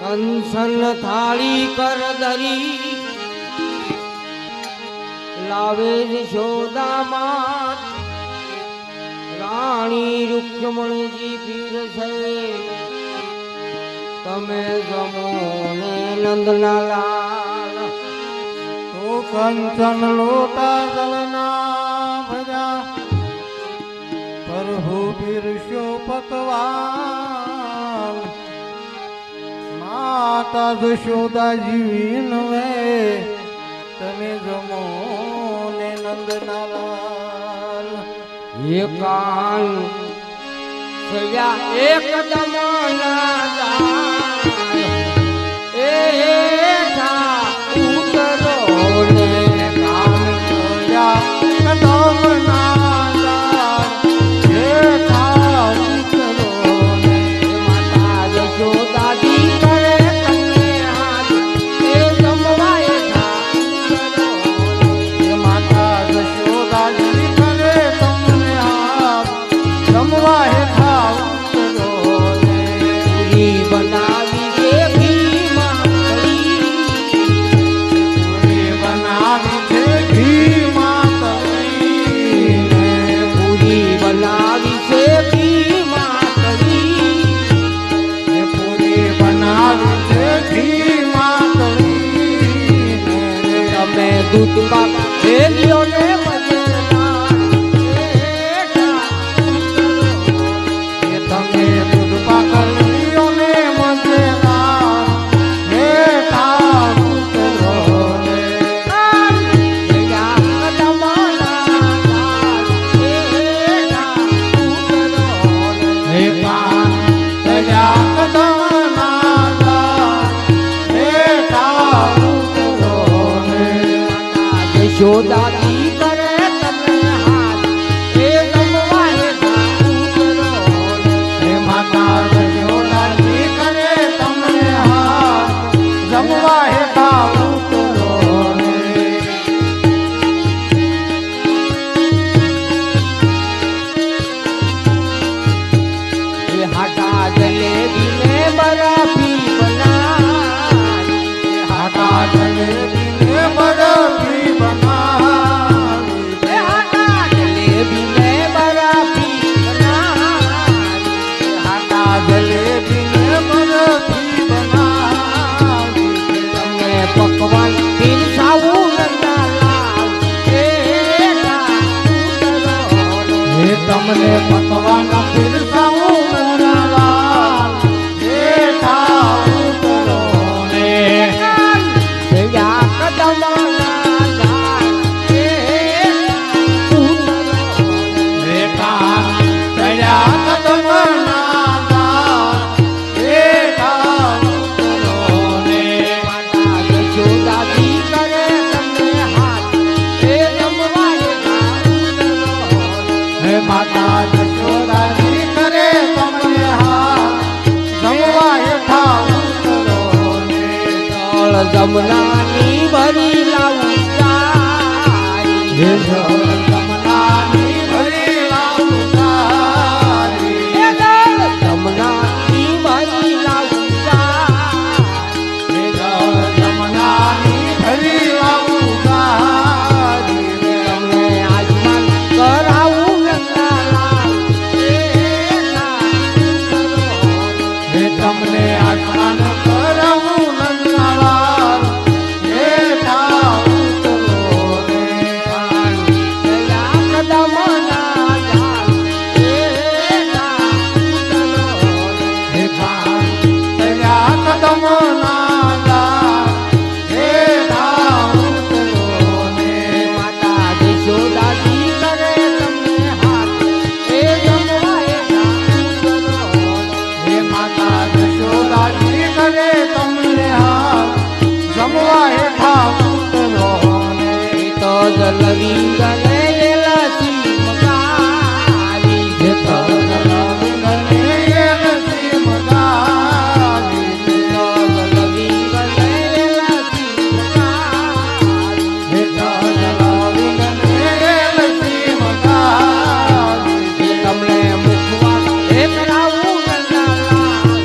કંસન થાળી કર દરી લાવે યશોદામાં રાણી રૂક્ષ્મણીજી પીરસે તમે જમો ને નંદના લાલ તો કંચન લોટા જલના ભર્યા પ્રભુ પીરસ્યો પકવાન માતા જશોદાજી વિનવે તમે જમો ને નંદના લાલ એકાન સયા એકદમ ના એ ઉતરો ને કામ સયા કદમ ના હે કામ ઉતરો ને માતા જશોદાજી કરે તમને હાથ એ જમવાય માતા જશોદાજી કરે તમને હાથ જમવા હે ખાવ પૂરી બનાવી છે ઘી માતળી પૂરી બનાવી છે ઘી માતળી પૂરી બનાવી છે ઘી માતળી તમે દૂધ પાક ભેલ્યો ને તમે દૂધ પાકલીઓ ને મજેદાર હે તાર ઉતરો ને હે પાન તજા કદમના લાલ હે તાર ઉતરો ને યશોદાજી કરે તમે હાથ એ જમવાય હે માતા જશોદાજી કરે તમને હાથ જમવા હે તાર ઉતરો ને હાટા જલેબી ને બરફી બનાવી હાટા જલેબી ને બરફી બનાવી હાટા જલેબી ને બરફી બનાવી હાટા જલેબી ને બરફી બનાવી તમને પકવાન પીરસાવું નંદા લાલ હે તમને પકવાન પીરસાવું નંદલાલ હે ઠાવ ઉતરો ને હે કાન તળ્યા કદમના લાલ હે ઠાવ ઉતરો ને હે માતા જશોદાજી કરે તમને હાથ જમવા હે ઠાવ ઉતરો ને જમનાની ભરી લાવું હે જમનાની ભરી લાવું તારી જમનાની ભરી લાવું હે જમનાની ભરી લાવું તારી તમને આજમાન કરાવું નંદા લાલ હે તમને આસમાન કરાવું નંદલાલ હે ઠાવ ઉતરો ને હે કાન તળ્યા કદમના લાલ હે ઠાવ ઉતરો ને માતા જશોદાજી કરે તમને હાથ એ જમવાય હે માતા જશોદાજી કરે તમને હાથ જમવા હે ઠાવ ઉતરો ને તો જલવી ગલે લસી મગાવી હે તો જલાવી ગલે એલસી મગાવી તો જલવી ગલે લસી મગાવી હે તો જલાવી ગલે એલસી મગાવી તમને મુખવા એ કરાવું નંદા લાલ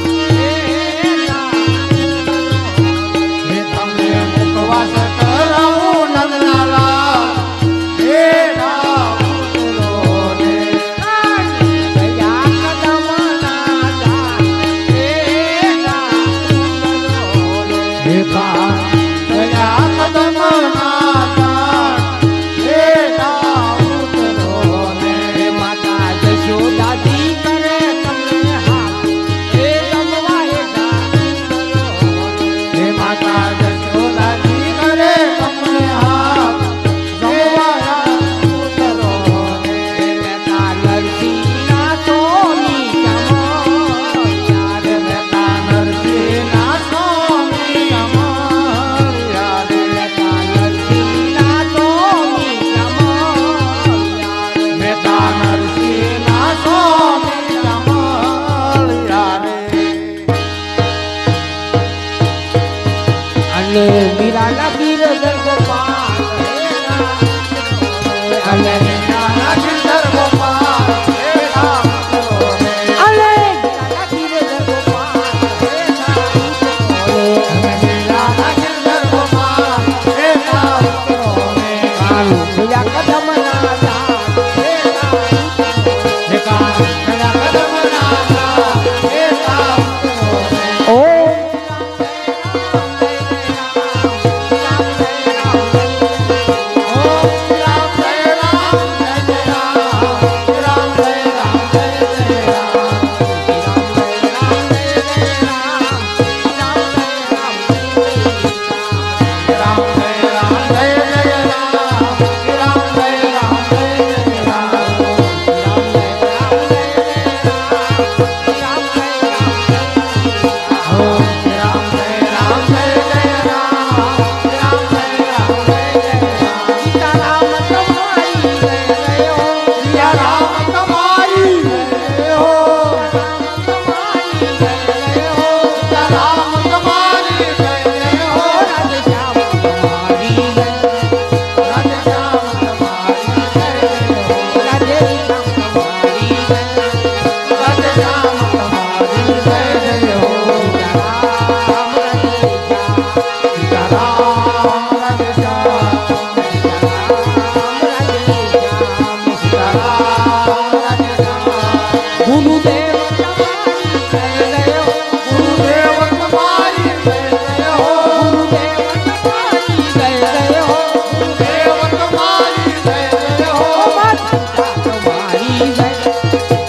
તમારી જય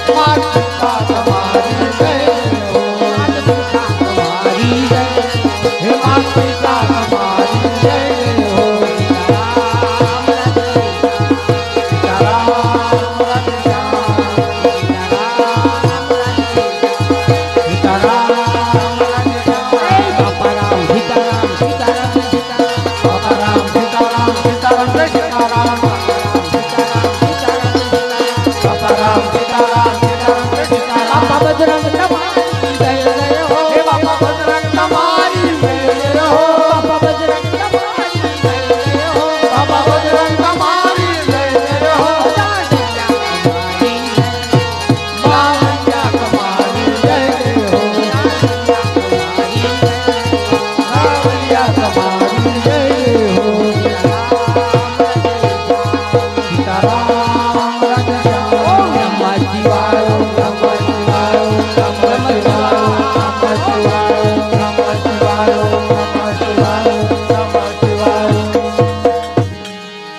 માતા તમારી જય હો માતા તમારી જય હે માતા તમારી જય હો બજરંગ તમારી જય જય હો હે બાપા બજરંગ તમારી જય હો બાપા બજરંગ તમારી જય જય હો બાપા બજરંગ તમારી જય હો બાવળિયા તમારી જય હો બાવળિયા તમારી જય હો સીતારામ રાજા ઓમ નમઃ શિવાય ઓમ નમઃ શિવાય ઓમ નમઃ શિવાય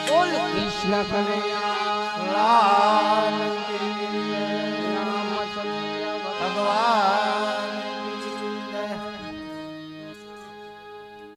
બોલ કૃષ્ણ કરે